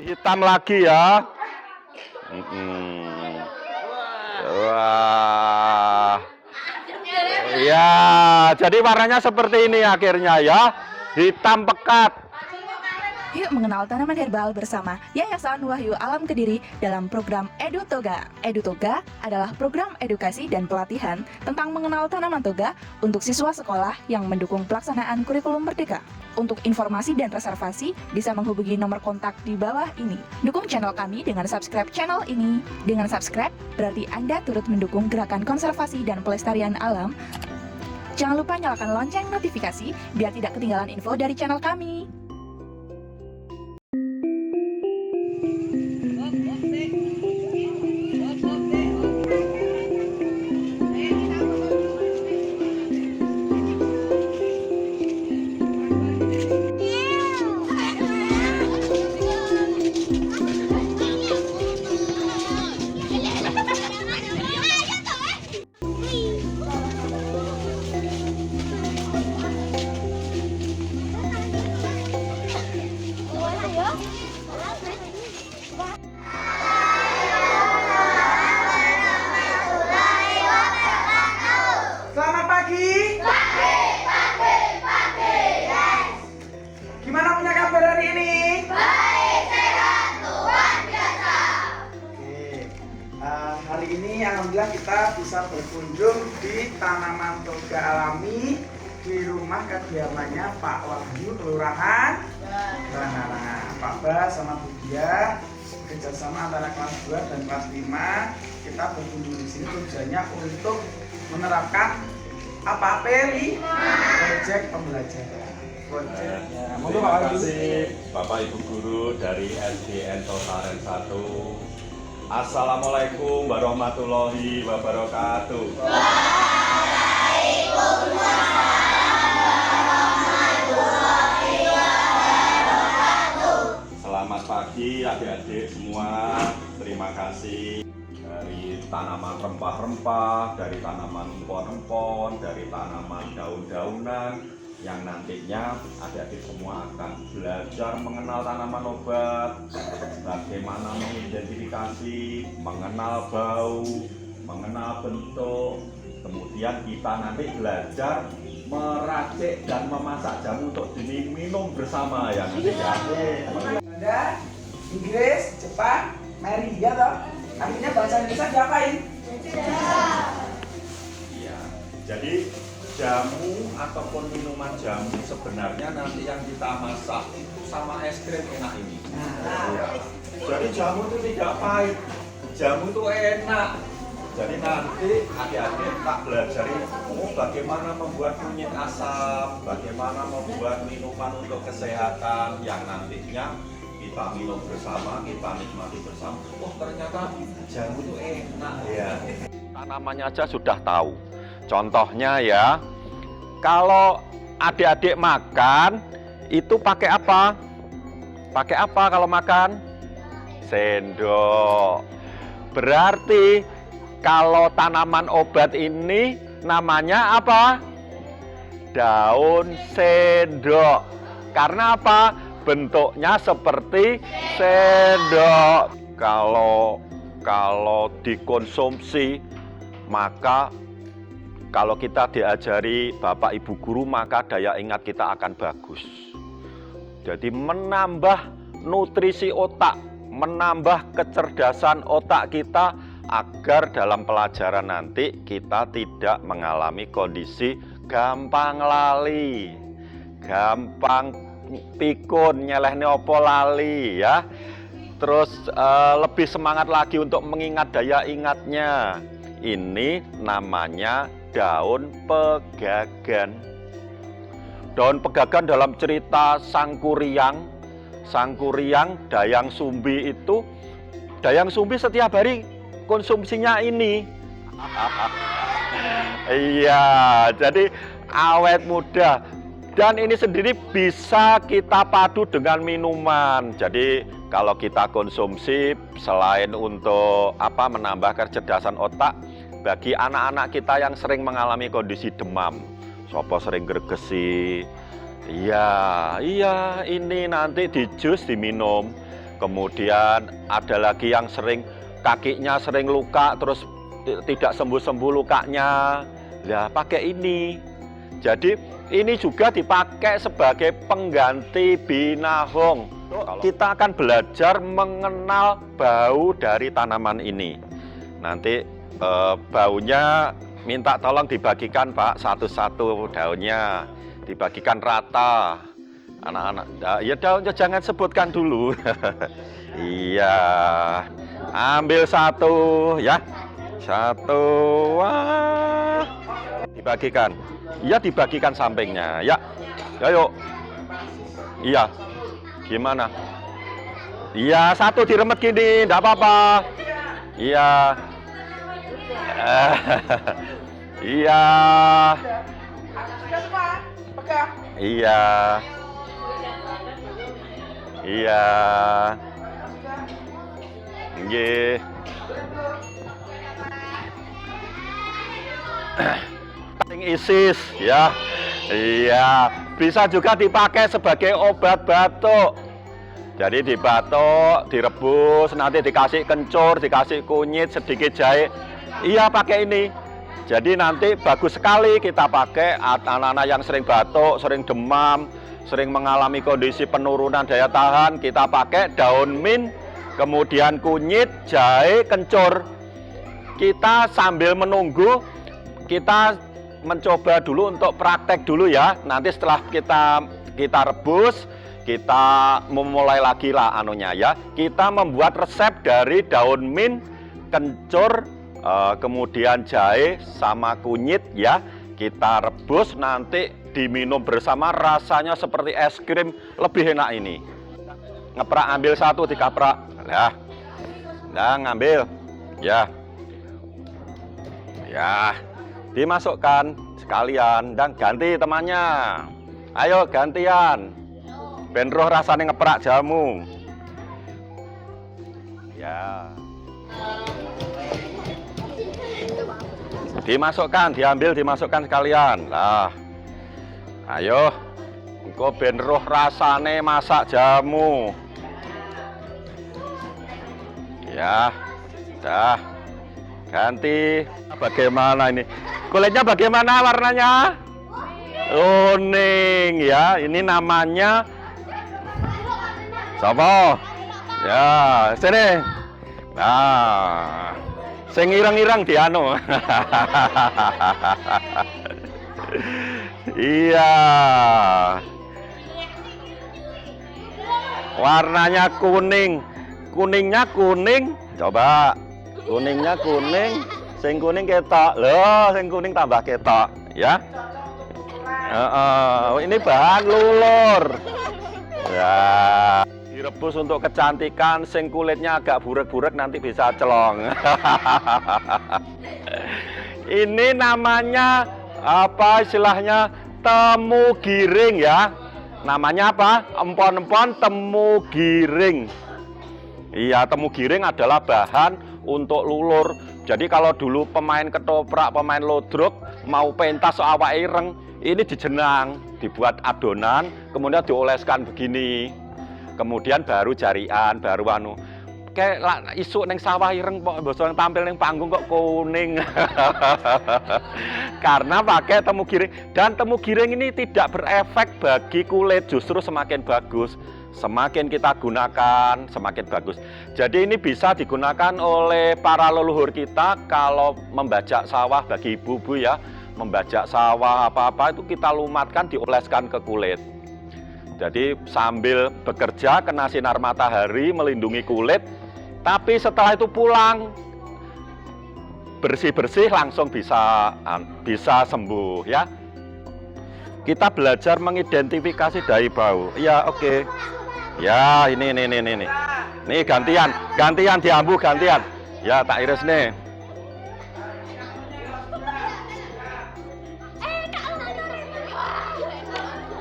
Hitam lagi ya. Wah. Ya, jadi warnanya seperti ini akhirnya ya. Hitam pekat. Yuk mengenal tanaman herbal bersama Yayasan Wahyu Alam Kediri dalam program EduToga. EduToga adalah program edukasi dan pelatihan tentang mengenal tanaman toga untuk siswa sekolah yang mendukung pelaksanaan kurikulum merdeka. Untuk informasi dan reservasi bisa menghubungi nomor kontak di bawah ini. Dukung channel kami dengan subscribe channel ini. Dengan subscribe berarti Anda turut mendukung gerakan konservasi dan pelestarian alam. Jangan lupa nyalakan lonceng notifikasi biar tidak ketinggalan info dari channel kami. Selamat pagi. Yes. Gimana punya kabar hari ini? Baik, sehat, luar biasa. Hari ini alhamdulillah kita bisa berkunjung di tanaman toga alami di rumah kediamannya Pak Wahyu, Kelurahan Barangarang. Pak Bas sama Bu Dia kerjasama antara kelas 2 dan kelas 5 kita berkunjung di sini tujuannya untuk menerapkan apa PLI proyek pembelajaran. Terima kasih Bapak Ibu Guru dari SDN Tosaren 1. Assalamualaikum warahmatullahi wabarakatuh. Selamat pagi adik-adik semua. Terima kasih dari tanaman rempah-rempah, dari tanaman empon-empon, dari tanaman daun-daunan yang nantinya adik-adik semua akan belajar mengenal tanaman obat, bagaimana mengidentifikasi, mengenal bau, mengenal bentuk, kemudian kita nanti belajar meracik dan memasak jamu untuk diminum bersama ya nanti ya. Belanda, Inggris, Jepang, Mary, ya toh? Artinya bahasa Indonesia diapain? Iya. Jadi jamu ataupun minuman jamu sebenarnya nanti yang kita masak itu sama es krim enak ini. Iya. Jadi jamu itu tidak pahit, jamu itu enak. Jadi nanti adik-adik tak belajari bagaimana membuat kunyit asam, bagaimana membuat minuman untuk kesehatan yang nantinya kita minum bersama, kita nikmati bersama. Oh ternyata jamu itu enak ya. Tanamannya aja sudah tahu. Contohnya ya, kalau adik-adik makan itu pakai apa? Pakai apa kalau makan? Sendok. Berarti kalau tanaman obat ini namanya apa? Daun sendok. Karena apa? Bentuknya seperti sendok. Kalau dikonsumsi, maka kalau kita diajari Bapak Ibu Guru, maka daya ingat kita akan bagus. Jadi menambah nutrisi otak, menambah kecerdasan otak kita agar dalam pelajaran nanti kita tidak mengalami kondisi gampang lali, gampang pikun, nyelehne opo lali ya. Terus lebih semangat lagi untuk mengingat daya ingatnya. Ini namanya daun pegagan. Daun pegagan dalam cerita Sangkuriang, Dayang Sumbi itu, Dayang Sumbi setiap hari konsumsinya ini. Iya, jadi awet muda. Dan ini sendiri bisa kita padu dengan minuman. Jadi kalau kita konsumsi selain untuk menambah kecerdasan otak, bagi anak-anak kita yang sering mengalami kondisi demam, sopo sering gregesi, iya ini nanti di jus diminum. Kemudian ada lagi yang kakinya sering luka terus tidak sembuh-sembuh lukanya. Lah pakai ini. Jadi ini juga dipakai sebagai pengganti binahong. Kita akan belajar mengenal bau dari tanaman ini. Nanti baunya minta tolong dibagikan Pak, satu-satu daunnya dibagikan rata. Anak-anak, ya daunnya jangan sebutkan dulu. Iya, ambil satu ya, satu, wah, dibagikan. Iya dibagikan sampingnya, ya, ayo, iya, gimana? Iya satu diremet gini, enggak apa-apa. Iya. Iya. Sudah semua, pegang. Iya. Iya. Nggih. Paling isis ya. Iya, bisa juga dipakai sebagai obat batuk. Jadi dibatuk, direbus, nanti dikasih kencur, dikasih kunyit, sedikit jahe. Iya pakai ini. Jadi nanti bagus sekali kita pakai anak-anak yang sering batuk, sering demam, sering mengalami kondisi penurunan daya tahan. Kita pakai daun mint, kemudian kunyit, jahe, kencur. Kita sambil menunggu, kita mencoba dulu untuk praktek dulu ya. Nanti setelah kita rebus, kita memulai lagi lah anunya ya. Kita membuat resep dari daun mint, kencur, kemudian jahe sama kunyit ya. Kita rebus nanti diminum bersama, rasanya seperti es krim, lebih enak ini. Ngeprak, ambil satu, dikaprak. Nah, ngambil ya. Ya, dimasukkan sekalian dan ganti temannya. Ayo gantian. Ben roh rasanya ngeprak jamu. Ya. Dimasukkan, diambil, dimasukkan sekalian. Lah. Ayo. Engko ben roh rasane masak jamu. Ya. Dah. Ganti. Bagaimana ini? Kulitnya bagaimana warnanya? Kuning ya. Ini namanya Sopo? Ya, sini. Nah, sing ireng-ireng dianu. Iya. Warnanya kuning. Kuningnya kuning. Coba. Kuningnya kuning. Sing kuning ketok. Loh, sing kuning tambah ketok, ya. Ini bahan lulur. Ya. Direbus untuk kecantikan, sing kulitnya agak burek-burek nanti bisa celong. Ini namanya apa istilahnya? Temu giring ya. Namanya apa? Empon-empon temu giring. Iya, temu giring adalah bahan untuk lulur. Jadi kalau dulu pemain ketoprak, pemain lodrok mau pentas awak ireng, ini dijenang, dibuat adonan, kemudian dioleskan begini. Kemudian baru jarian, baru anu. Kayak isuk neng sawah ireng kok bosong tampil neng panggung kok kuning. Karena pakai temu giring, dan temu giring ini tidak berefek bagi kulit, justru semakin bagus. Semakin kita gunakan, semakin bagus. Jadi ini bisa digunakan oleh para leluhur kita kalau membajak sawah, bagi ibu-ibu ya, membajak sawah apa-apa itu kita lumatkan, dioleskan ke kulit. Jadi sambil bekerja kena sinar matahari melindungi kulit, tapi setelah itu pulang bersih-bersih langsung bisa sembuh ya. Kita belajar mengidentifikasi dari bau. Ya oke. Ya ini. Nih gantian diambu gantian. Ya tak iris nih.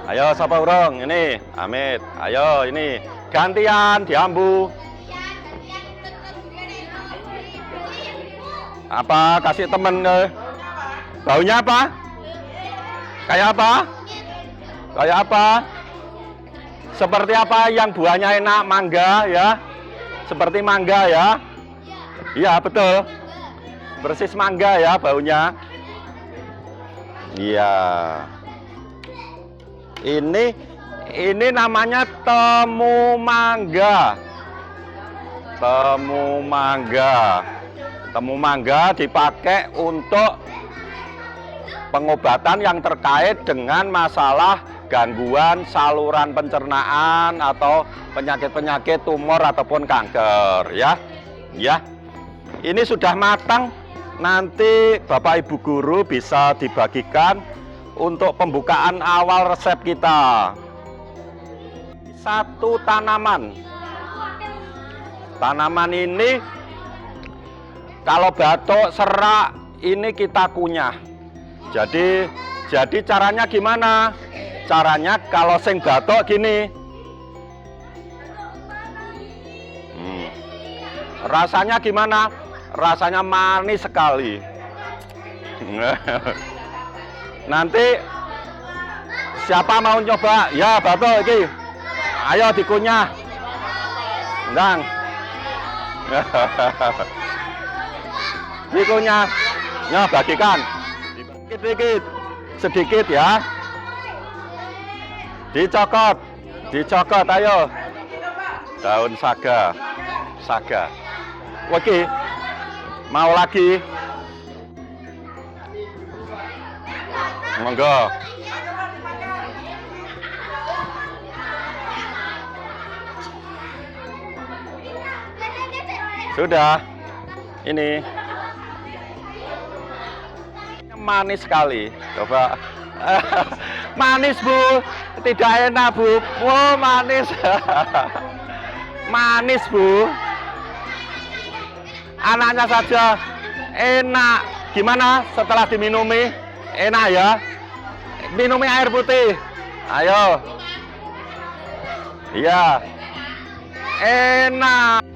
Ayo sapa urung ini Amit. Ayo ini gantian diambu. Apa kasih temen baunya apa? Kayak apa? Kayak apa? Seperti apa yang buahnya enak, mangga ya? seperti mangga ya. Iya, betul. Persis mangga ya baunya. Iya. Ini namanya temu mangga. Temu mangga. Temu mangga dipakai untuk pengobatan yang terkait dengan masalah gangguan saluran pencernaan atau penyakit-penyakit tumor ataupun kanker ya. Ya. Ini sudah matang, nanti Bapak Ibu guru bisa dibagikan untuk pembukaan awal resep kita. Satu tanaman. Tanaman ini kalau batuk, serak, ini kita kunyah. Jadi caranya gimana? Caranya kalau sing batuk gini. Rasanya gimana? Rasanya manis sekali. Nanti siapa mau nyoba? Ya, batuk iki. Ayo dikunyah. Ndang. Dikunyah. Ya, bagikan. Dikit-dikit. Sedikit ya. Dicokot. Dicokot ayo. Daun saga. Saga. Oke. Mau lagi? Monggo. Sudah. Ini manis sekali. Coba. Manis, Bu. Tidak enak, Bu. Wow, manis. Manis, Bu. Anaknya saja enak. Gimana setelah diminumi? Enak ya? Minumi air putih. Ayo. Iya. Enak.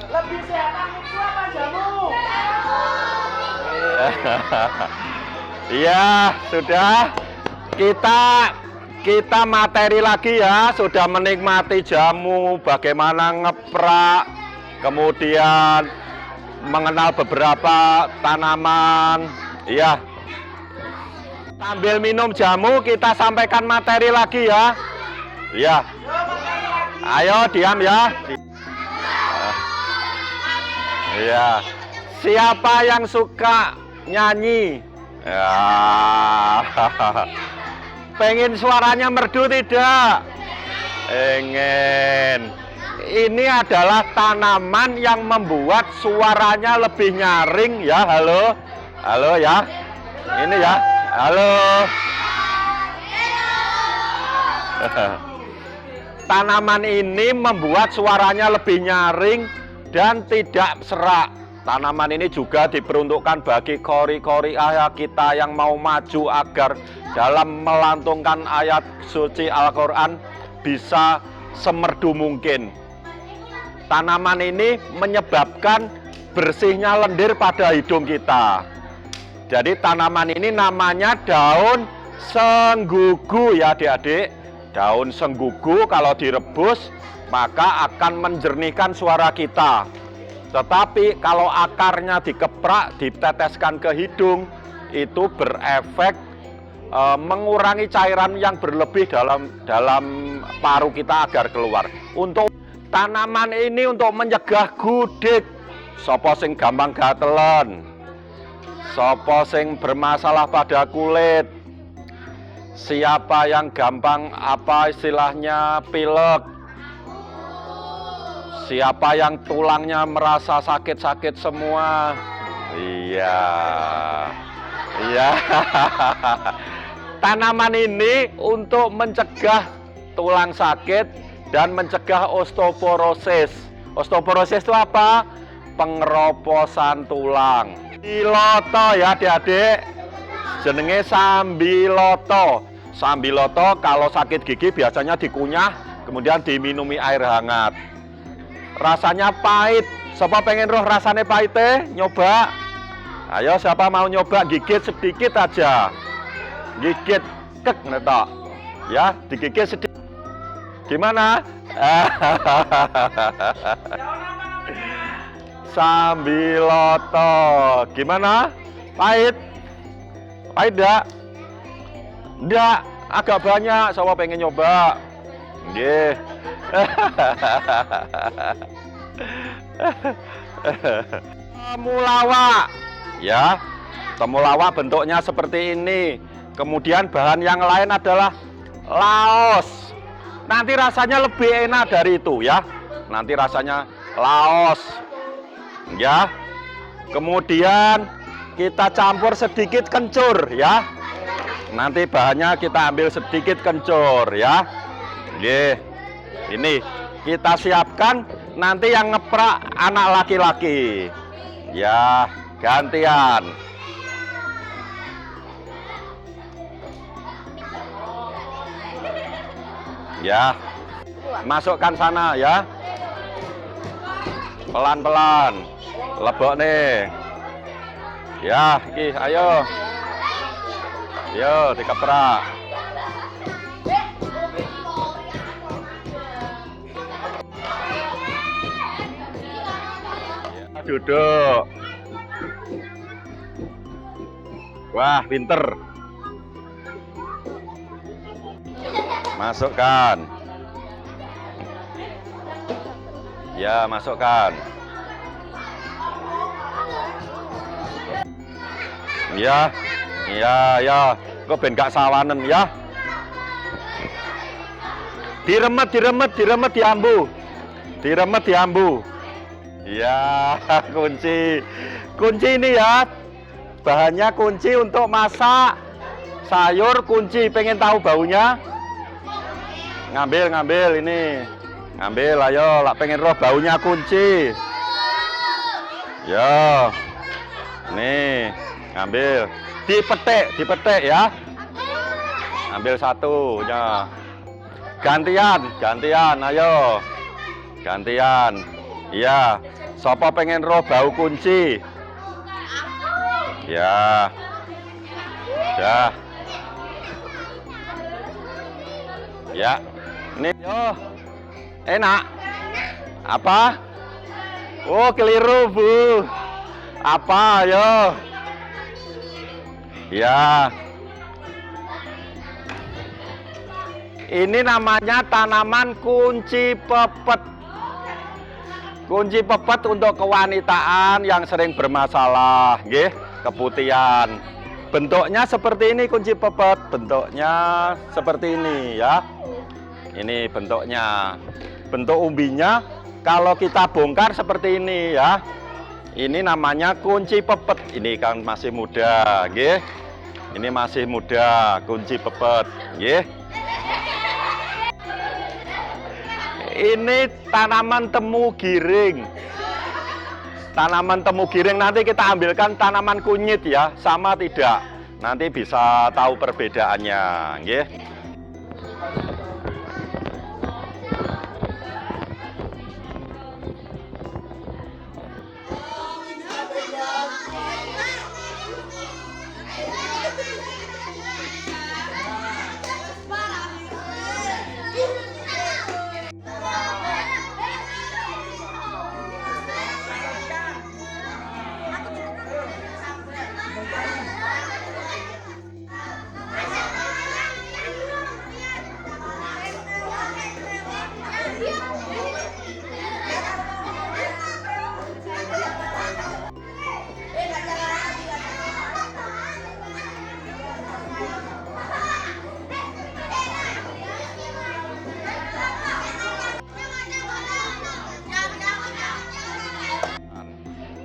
Lebih sehat itu apa jamu? Iya, sudah. Kita materi lagi ya, sudah menikmati jamu, bagaimana ngeprak, kemudian mengenal beberapa tanaman. Iya. Sambil minum jamu kita sampaikan materi lagi ya. Iya. Ayo diam ya. Iya. Siapa yang suka nyanyi? Ya. Pengen suaranya merdu tidak? Pengen. Ini adalah tanaman yang membuat suaranya lebih nyaring ya. Halo. Halo ya. Ini ya. Halo. Tanaman ini membuat suaranya lebih nyaring dan tidak serak. Tanaman ini juga diperuntukkan bagi kori-kori ayah kita yang mau maju agar dalam melantungkan ayat suci Al-Quran bisa semerdu mungkin. Tanaman ini menyebabkan bersihnya lendir pada hidung kita. Jadi tanaman ini namanya daun senggugu ya adik-adik. Daun senggugu kalau direbus maka akan menjernihkan suara kita. Tetapi kalau akarnya dikeprak, diteteskan ke hidung, itu berefek mengurangi cairan yang berlebih dalam paru kita agar keluar. Untuk tanaman ini untuk mencegah gudik, sapa sing gampang gatelan, sapa sing bermasalah pada kulit, siapa yang gampang apa istilahnya pilek, siapa yang tulangnya merasa sakit-sakit semua. Iya. Iya. Tanaman ini untuk mencegah tulang sakit dan mencegah osteoporosis. Osteoporosis itu apa? Pengeroposan tulang. Sambiloto ya adik-adik. Jenenge sambiloto. Sambiloto kalau sakit gigi biasanya dikunyah, kemudian diminumi air hangat. Rasanya pahit. Siapa pengen roh rasanya pahitnya? Nyoba. Ayo siapa mau nyoba gigit sedikit aja. Gigit kek netok. Ya, digigit sedikit. Gimana? Sambiloto. Gimana? Pahit? Pahit enggak? Enggak, agak banyak. Siapa pengen nyoba? Nggih. Temulawak. Ya. Temulawak bentuknya seperti ini. Kemudian bahan yang lain adalah laos. Nanti rasanya lebih enak dari itu ya. Nanti rasanya laos. Ya. Kemudian kita campur sedikit kencur ya. Nanti bahannya kita ambil sedikit kencur ya. Nggih. Ini kita siapkan, nanti yang ngeprak anak laki-laki. Ya, gantian. Ya, masukkan sana ya, pelan-pelan, lebok nih. Ya, ayo, dikeprak. Ya, duduk. Wah, pinter. Masukkan. Ya, masukkan. Ya. Kok ben gak sawanen ya. Diremet diambu. Diremet diambu. Ya, kunci. Kunci ini ya. Bahannya kunci untuk masak sayur, kunci. Pengen tahu baunya? Ngambil ini. Ngambil, ayo, lah pengen roh baunya kunci. Yo. Nih, ngambil. Dipetik ya. Ambil satu, ya. Gantian, ayo. Gantian. Iya. Sopo pengen roh bau kunci? Ya. Dah. Ya. Ini yo. Enak. Apa? Oh, keliru, Bu. Apa, yo? Ya. Ini namanya tanaman kunci pepet. Kunci pepet untuk kewanitaan yang sering bermasalah, nggih, keputihan. Bentuknya seperti ini kunci pepet, bentuknya seperti ini ya. Ini bentuknya. Bentuk umbinya kalau kita bongkar seperti ini ya. Ini namanya kunci pepet. Ini kan masih muda, nggih. Ini masih muda, kunci pepet, nggih. Ini tanaman temu giring. Tanaman temu giring nanti kita ambilkan tanaman kunyit ya, sama tidak. Nanti bisa tahu perbedaannya, nggih.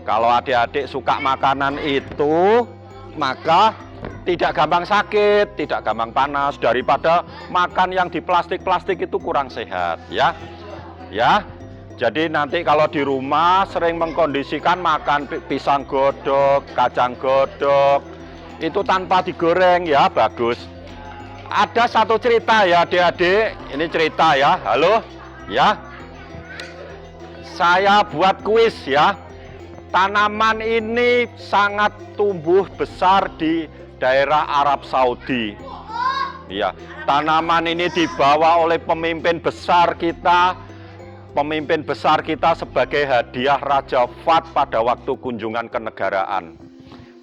Kalau adik-adik suka makanan itu, maka tidak gampang sakit, tidak gampang panas, daripada makan yang di plastik-plastik itu kurang sehat, ya. Ya. Jadi nanti kalau di rumah sering mengkondisikan makan pisang godok, kacang godok, itu tanpa digoreng ya bagus. Ada satu cerita ya adik-adik, ini cerita ya, halo ya. Saya buat kuis ya. Tanaman ini sangat tumbuh besar di daerah Arab Saudi. Ya, tanaman ini dibawa oleh pemimpin besar kita sebagai hadiah Raja Fahd pada waktu kunjungan kenegaraan.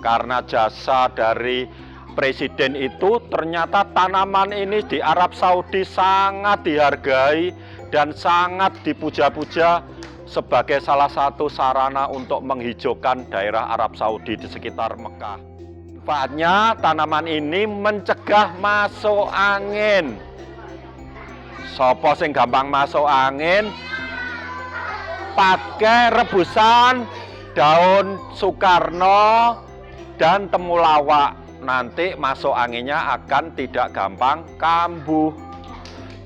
Karena jasa dari presiden itu, ternyata tanaman ini di Arab Saudi sangat dihargai dan sangat dipuja-puja sebagai salah satu sarana untuk menghijaukan daerah Arab Saudi di sekitar Mekah. Manfaatnya, tanaman ini mencegah masuk angin. Sopo sing gampang masuk angin, pakai rebusan daun Sukarno dan temulawak. Nanti masuk anginnya akan tidak gampang kambuh.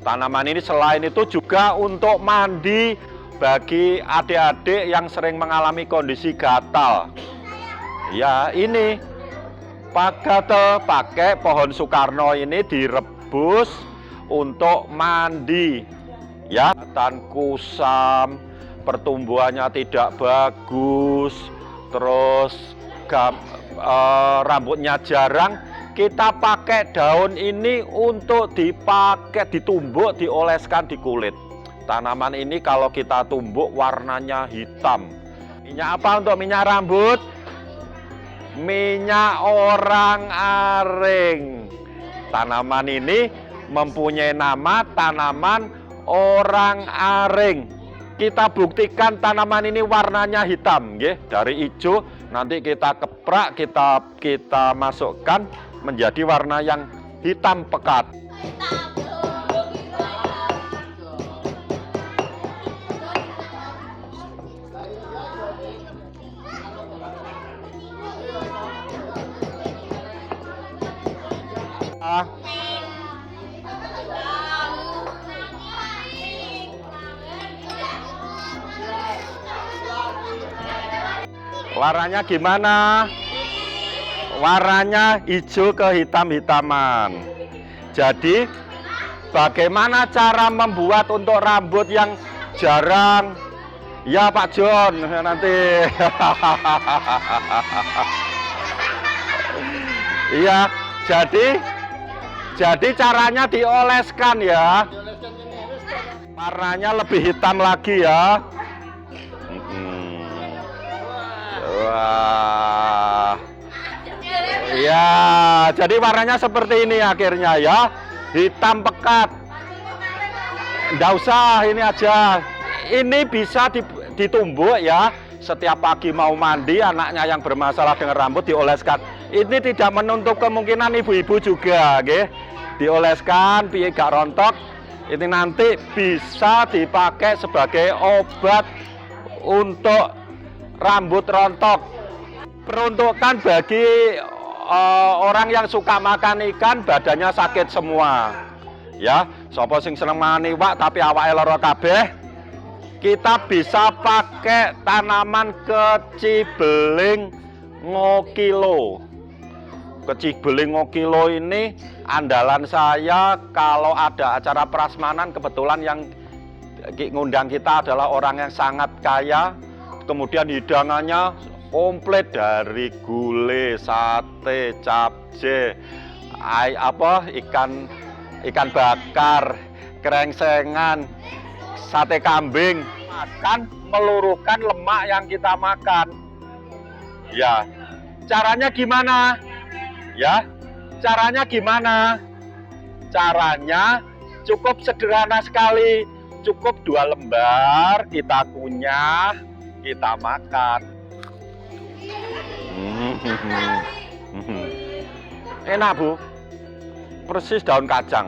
Tanaman ini selain itu juga untuk mandi bagi adik-adik yang sering mengalami kondisi gatal. Ya, ini pakai pohon Sukarno ini direbus untuk mandi. Ya, tan kusam, pertumbuhannya tidak bagus, terus rambutnya jarang, kita pakai daun ini untuk dipakai, ditumbuk, dioleskan di kulit. Tanaman ini kalau kita tumbuk warnanya hitam. Minyak apa untuk minyak rambut? Minyak orang-aring. Tanaman ini mempunyai nama tanaman orang-aring. Kita buktikan tanaman ini warnanya hitam, ya. Dari hijau nanti kita keprak, kita masukkan menjadi warna yang hitam pekat. Warnanya gimana? Warnanya hijau kehitam-hitaman. Jadi bagaimana cara membuat untuk rambut yang jarang? Ya Pak John nanti. Iya, jadi caranya dioleskan ya. Warnanya lebih hitam lagi ya. Wah. Ya, jadi warnanya seperti ini akhirnya ya. Hitam pekat. Nggak usah, ini aja. Ini bisa ditumbuk ya. Setiap pagi mau mandi, anaknya yang bermasalah dengan rambut dioleskan. Ini tidak menutup kemungkinan ibu-ibu juga, okay? Dioleskan, piye gak rontok. Ini nanti bisa dipakai sebagai obat untuk rambut rontok. Peruntukan bagi orang yang suka makan ikan, badannya sakit semua. Ya, sapa sing seneng mangan iwak tapi awake lara kabeh, kita bisa pakai tanaman kecibeling ngokilo. Kecibeling ngokilo ini andalan saya kalau ada acara prasmanan, kebetulan yang ngundang kita adalah orang yang sangat kaya. Kemudian hidangannya komplit dari gulai, sate, capce, ikan bakar, krengsengan, sate kambing. Makan meluruhkan lemak yang kita makan. Ya, caranya gimana? Ya, caranya gimana? Caranya cukup sederhana sekali. Cukup 2 lembar kita kunyah, kita makan. Enak Bu, persis daun kacang.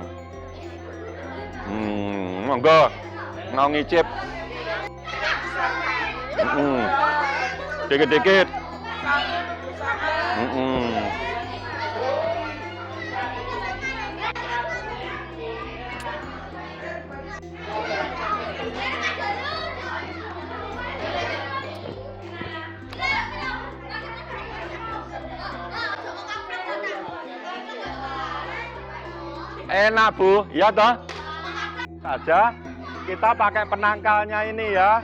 Monggo, mau ngicip. Dikit-dikit. Enak Bu, ya toh? Saja kita pakai penangkalnya ini ya.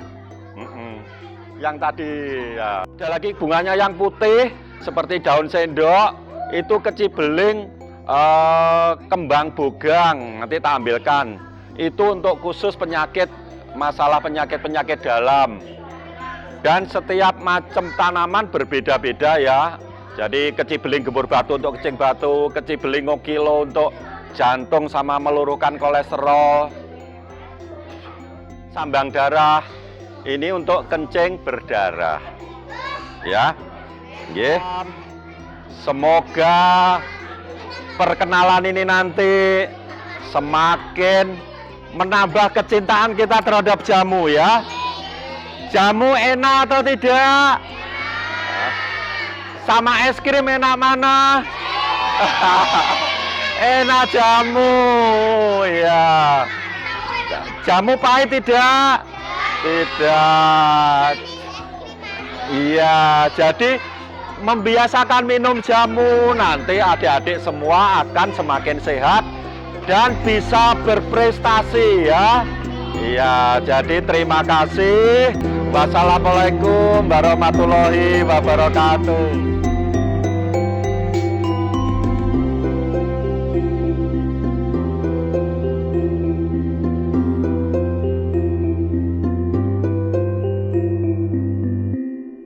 Yang tadi ya. Ada lagi bunganya yang putih seperti daun sendok, itu kecibeling kembang bogang, nanti tak ambilkan. Itu untuk khusus penyakit, masalah penyakit-penyakit dalam. Dan setiap macam tanaman berbeda-beda ya. Jadi kecibeling gembur batu untuk kencing batu, kecibeling ngokilo untuk jantung sama meluruhkan kolesterol, sambang darah, ini untuk kencing berdarah. Ya. Nggih. Semoga perkenalan ini nanti semakin menambah kecintaan kita terhadap jamu ya. Jamu enak atau tidak? Sama es krim enak mana? Enak jamu ya. Jamu pahit tidak? Tidak. Iya, jadi membiasakan minum jamu, nanti adik-adik semua akan semakin sehat dan bisa berprestasi ya. Iya, jadi terima kasih. Wassalamualaikum warahmatullahi wabarakatuh.